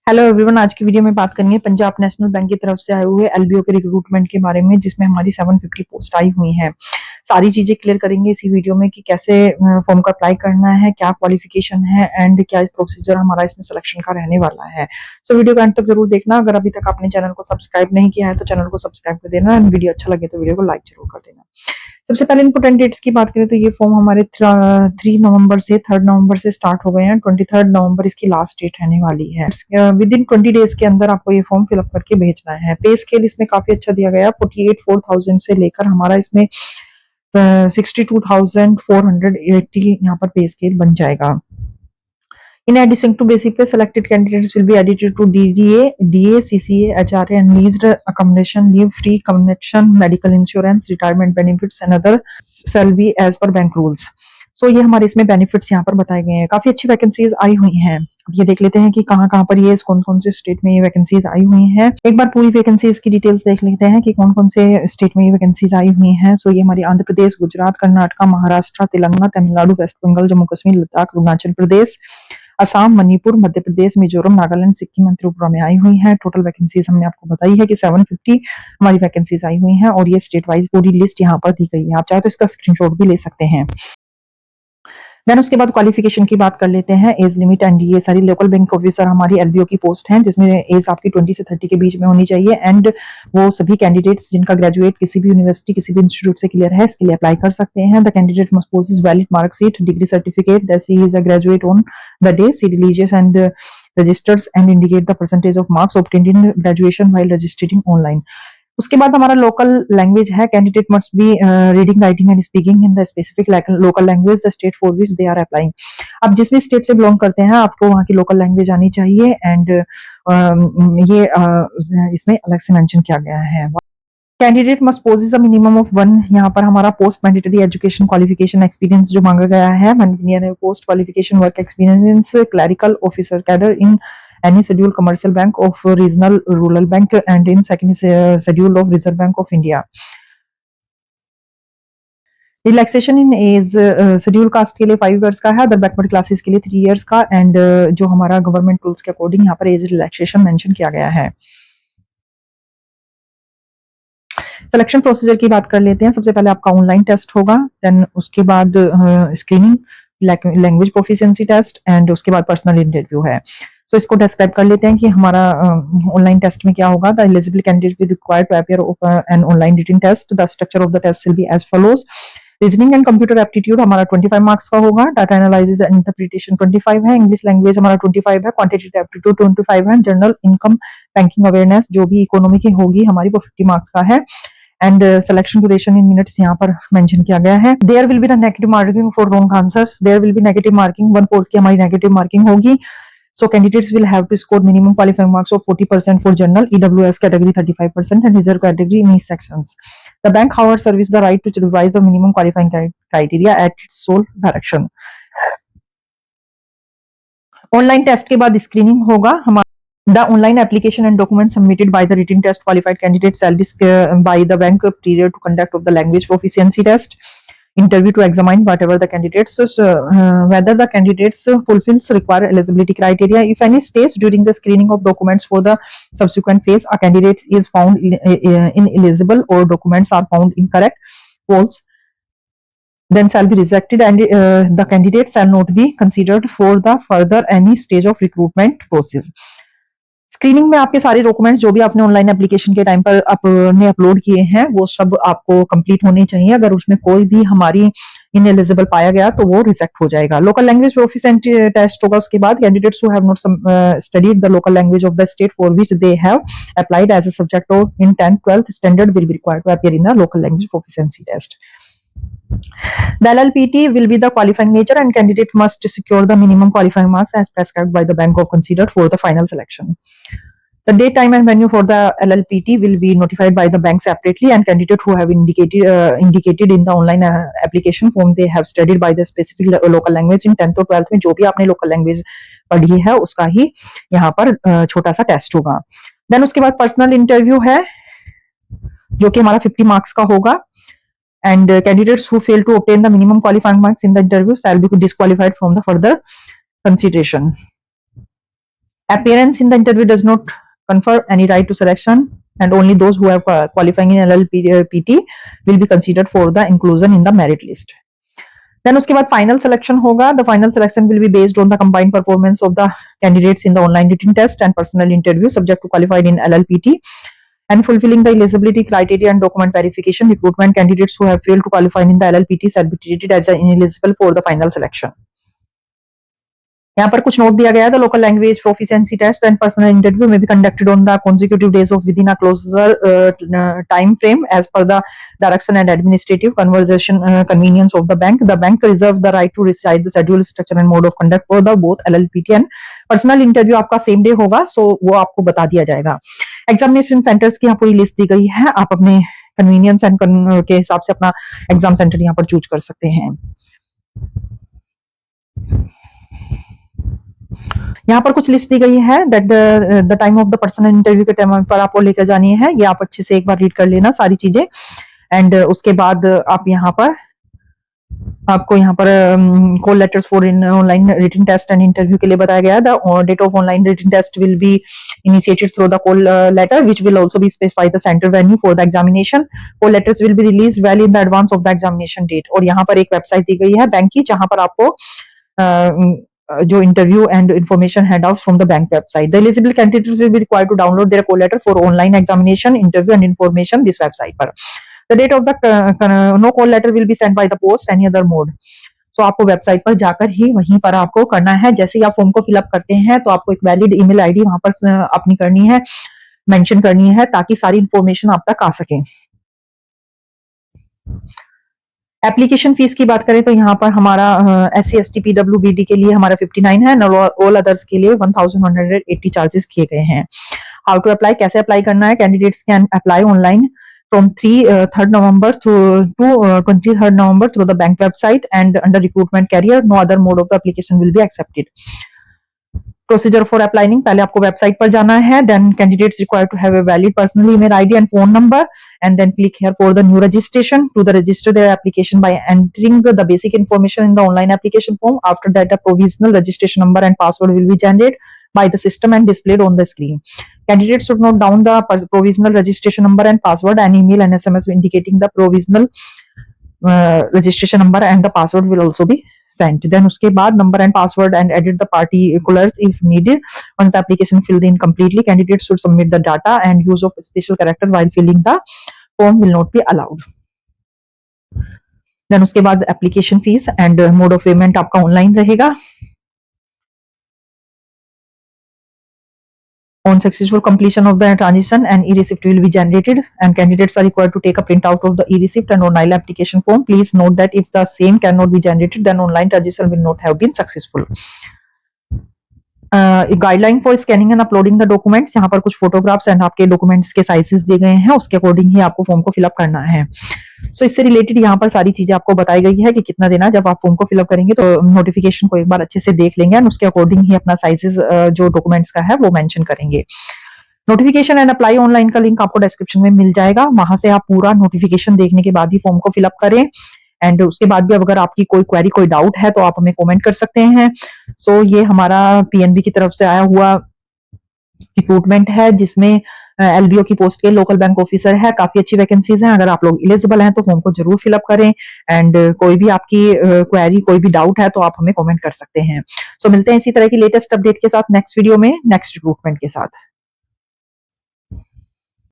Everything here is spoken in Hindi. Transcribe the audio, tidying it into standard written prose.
हेलो एवरीवन, आज की वीडियो में बात करेंगे पंजाब नेशनल बैंक की तरफ से आए हुए एलबीओ के रिक्रूटमेंट के बारे में, जिसमें हमारी 750 पोस्ट आई हुई हैं। सारी चीजें क्लियर करेंगे इसी वीडियो में कि कैसे फॉर्म को अप्लाई करना है, क्या क्वालिफिकेशन है एंड क्या प्रोसीजर हमारा इसमें सिलेक्शन का रहने वाला है। सो वीडियो का अंत तक जरूर देखना। अगर अभी तक आपने चैनल को सब्सक्राइब नहीं किया है तो चैनल को सब्सक्राइब कर देना एंड वीडियो अच्छा लगे तो वीडियो को लाइक जरूर कर देना। सबसे पहले इंपोर्टेंट डेट्स की बात करें तो ये फॉर्म हमारे 3 नवंबर से 3 नवंबर से स्टार्ट हो गए हैं। 23 नवंबर इसकी लास्ट डेट रहने वाली है। विद इन 20 डेज के अंदर आपको ये फॉर्म फिलअप करके भेजना है। पे स्केल इसमें काफी अच्छा दिया गया है। 48,400 से लेकर हमारा इसमें 62,480 यहाँ पर पे स्केल बन जाएगा। In addition to basic pay, selected candidates will be added to DA, CCA, HRA, and leased accommodation, leave free connection, medical insurance, retirement benefits, and other shall be as per bank rules. So ये हमारे इसमें बेनिफिट्स यहाँ पर बताए गए हैं। काफी अच्छी वैकेंसीज आई हुई हैं। अब ये देख लेते हैं कि कहाँ कहाँ पर ये कौन कौन से स्टेट में ये वैकेंसीज आई हुई हैं। एक बार पूरी वैकेंसीज की डिटेल्स देख लेते हैं कि कौन कौन से स्टेट में ये वैकेंसीज आई हुई हैं। सो ये हमारी आंध्र प्रदेश, गुजरात, कर्नाटका, महाराष्ट्र, तेलंगाना, तमिलनाडु, वेस्ट बंगाल, जम्मू कश्मीर, लद्दाख, अरुणाचल प्रदेश, असम, मणिपुर, मध्य प्रदेश, मिजोरम, नागालैंड, सिक्किम और त्रिपुरा में आई हुई है। टोटल वैकेंसीज हमने आपको बताई है कि 750 हमारी वैकेंसीज आई हुई हैं और ये स्टेट वाइज पूरी लिस्ट यहाँ पर दी गई है। आप चाहे तो इसका स्क्रीनशॉट भी ले सकते हैं। देन उसके बाद क्वालिफिकेशन की बात कर लेते हैं। एज लिमिट एंड ये सारी लोकल बैंक ऑफिसर हमारी एलबीओ की पोस्ट हैं, जिसमें एज आपकी 20 से 30 के बीच में होनी चाहिए एंड वो सभी कैंडिडेट्स जिनका ग्रेजुएट किसी भी यूनिवर्सिटी किसी भी इंस्टीट्यूट से क्लियर है इसके लिए अप्लाई कर सकते हैं। The candidate must possess valid marksheet, degree certificate that he is a graduate on the day see religious and registers and indicate the percentage of marks obtained in graduation while registering online. उसके बाद हमारा लोकल लैंग्वेज है। Candidate must be reading, writing and speaking in the specific local language the state for which they are applying. आप जिस भी स्टेट से बिलोंग करते हैं आपको वहाँ की लोकल लैंग्वेज आनी चाहिए एंड ये इसमें अलग से मेंशन किया गया है। Candidate must possess a minimum of 1, यहाँ पर हमारा post mandatory education qualification experience जो मांगा गया है, post qualification work experience clerical officer cadre in any scheduled commercial bank of regional rural bank and in second schedule of Reserve Bank of India. Relaxation in age schedule caste के लिए 5 इयर्स का है, अदर बैकवर्ड क्लासेस के लिए 3 इयर्स का एंड जो हमारा गवर्नमेंट रूल्स के अकॉर्डिंग यहाँ पर एज रिलैक्सेशन मेंशन किया गया है। सिलेक्शन प्रोसीजर की बात कर लेते हैं। सबसे पहले आपका ऑनलाइन टेस्ट होगा, देन उसके बाद screening, language proficiency test and उसके बाद पर्सनल इंटरव्यू है। सो इसको डिस्क्राइब कर लेते हैं कि हमारा ऑनलाइन टेस्ट में क्या होगा। The eligible candidate will required to appear an online written test. The structure of the test will be as follows. Reasoning and computer aptitude हमारा 25 मार्क्स का होगा। डाटा एनालिसिस एंड इंटरप्रिटेशन 25 है। इंग्लिश लैंग्वेज हमारा 25 है। क्वांटिटेटिव एप्टीट्यूड 25 है। जनरल इनकम बैंकिंग अवेयरनेस जो भी इकोनॉमी की होगी हमारी वो 50 मार्क्स का है and selection duration in minutes यहाँ पर मेंशन किया गया है। There will be the negative marking for wrong answers. There will be negative marking 1/4 की हमारी नेगेटिव मार्किंग होगी। So candidates will have to score minimum qualifying marks of 40% for general, EWS category 35% and reserve category in each sections. The bank, however, serves the right to revise the minimum qualifying criteria at its sole direction. Online test के बाद स्क्रीनिंग होगा। हमारा The online application and documents submitted by the written test qualified candidates shall be by the bank prior to conduct of the language proficiency test. Interview to examine whatever the candidates whether the candidates fulfills required eligibility criteria. If any stage during the screening of documents for the subsequent phase a candidate is found ineligible or documents are found incorrect, false, then shall be rejected and the candidate shall not be considered for the further any stage of recruitment process. Screening में आपके सारे डॉक्यूमेंट्स जो भी आपने ऑनलाइन एप्लीकेशन के टाइम पर आपने अपलोड किए हैं वो सब आपको कंप्लीट होने चाहिए। अगर उसमें कोई भी हमारी इनएलिजिबल पाया गया तो वो रिजेक्ट हो जाएगा। लोकल लैंग्वेज प्रोफिशिएंसी टेस्ट होगा। उसके बाद candidates who have not studied the local language of the state for which they have applied as a subject of in 10th 12th standard will be required to appear in the local language proficiency test. The LLPT will be the qualifying nature and candidate must secure the minimum qualifying marks as prescribed by the bank or considered for the final selection. The date, time and venue for the LLPT will be notified by the bank separately and candidate who have indicated in the online application form they have studied by the specific local language in 10th और 12th में जो भी आपने local language पढ़ी है उसका ही यहाँ पर छोटा सा टेस्ट होगा। Then उसके बाद पर्सनल इंटरव्यू है जो कि हमारा 50 मार्क्स का होगा and candidates who fail to obtain the minimum qualifying marks in the interview shall be disqualified from the further consideration. Appearance in the interview does not confer any right to selection, and only those who have qualifying in LLPT will be considered for the inclusion in the merit list. Then उसके बाद final selection होगा. The final selection will be based on the combined performance of the candidates in the online written test and personal interview, subject to qualified in LLPT and fulfilling the eligibility criteria and document verification. Recruitment candidates who have failed to qualify in the LLPT shall be treated as ineligible for the final selection. यहाँ पर कुछ नोट दिया गया है. The local language proficiency test and personal interview may be conducted on the consecutive days of within a closer time frame as per the direction and administrative convenience of the bank. The bank reserve the right to decide the schedule, structure and mode of conduct for the both LLPT and personal interview आपका सेम डे होगा, सो वो आपको बता दिया जाएगा. एग्जामिनेशन सेंटर्स की यहाँ पूरी लिस्ट दी गई है. आप अपने कन्वीनियंस एंड के हिसाब से अपना एग्जाम सेंटर यहाँ पर चूज कर सकते हैं. यहाँ पर कुछ लिस्ट दी गई है that the time of the personal interview के टाइम पर आपको लेकर जानी है. ये आप अच्छे से एक बार रीड कर लेना सारी चीजें. एंड उसके बाद आप यहाँ पर आपको यहाँ पर call letters for in online written test and interview के लिए बताया गया है. The date of online written test will be initiated through the call letter which will also be specify the centre venue for the examination. Call letters will be release well in the advance of the examination date. और यहाँ पर एक वेबसाइट दी गई है बैंक की, जहां पर आपको जो interview and information hand out from the bank website. The eligible candidates will be required to download their call letter for online examination, interview and information this website पर. The date of the no call letter will be sent by the post any other mode. So आपको वेबसाइट पर जाकर ही वहीं पर आपको करना है. जैसे ही आप फॉर्म को फिलअप करते हैं तो आपको एक वैलिड ईमेल आईडी वहां पर अपनी करनी है, मेंशन करनी है, ताकि सारी इंफॉर्मेशन आप तक आ सके. एप्लीकेशन फीस की बात करें तो यहाँ पर हमारा SC ST PWBD के लिए हमारा 59 है, ऑल अदर्स के लिए 1180 चार्जेस किए गए हैं. हाउ टू अप्लाई, कैसे अप्लाई करना है? Candidates can apply online from 3rd November to 23rd November through the bank website and under recruitment career. No other mode of the application will be accepted. Procedure for applying, पहले आपको वेबसाइट पर जाना है. Then candidates required to have a valid personal email ID and phone number, and then click here for the new registration. To the register their application by entering the basic information in the online application form. After that, the provisional registration number and password will be generated by the system and displayed on the screen. Candidates should note down the provisional registration number and password, and email and SMS indicating the provisional registration number and the password will also be sent. Then उसके बाद number and password and edit the particulars if needed. Once the application filled in completely, candidates should submit the data, and use of special character while filling the form will not be allowed. Then उसके बाद application fees and mode of payment आपका online रहेगा. On successful completion of the transition, an e-receipt will be generated, and candidates are required to take a printout of the e-receipt and online application form. Please note that if the same cannot be generated, then online transition will not have been successful. Guideline for scanning and uploading the documents, यहाँ पर कुछ फोटोग्राफ्स एंड आपके डॉक्यूमेंट्स के साइजेस दिए गए हैं, उसके अकॉर्डिंग ही आपको फॉर्म को फिलअप करना है. सो इससे रिलेटेड यहाँ पर सारी चीजें आपको बताई गई है कि कितना देना. जब आप फॉर्म को फिलअप करेंगे तो नोटिफिकेशन को एक बार अच्छे से देख लेंगे, एंड उसके अकॉर्डिंग ही अपना साइजेस जो डॉक्यूमेंट्स का है वो मेंशन करेंगे. नोटिफिकेशन एंड अप्लाई ऑनलाइन का लिंक आपको डिस्क्रिप्शन में मिल जाएगा. वहां से आप पूरा नोटिफिकेशन देखने के बाद ही फॉर्म को फिलअप करें. एंड उसके बाद भी अगर आपकी कोई क्वेरी, कोई डाउट है तो आप हमें कमेंट कर सकते हैं. सो ये हमारा PNB की तरफ से आया हुआ रिक्रूटमेंट है, जिसमें LBO की पोस्ट के लोकल बैंक ऑफिसर है. काफी अच्छी वैकेंसीज हैं. अगर आप लोग एलिजिबल हैं तो फॉर्म को जरूर फिलअप करें. एंड कोई भी आपकी क्वेरी, कोई भी डाउट है तो आप हमें कमेंट कर सकते हैं. सो मिलते हैं इसी तरह की लेटेस्ट अपडेट के साथ नेक्स्ट वीडियो में, नेक्स्ट रिक्रूटमेंट के साथ.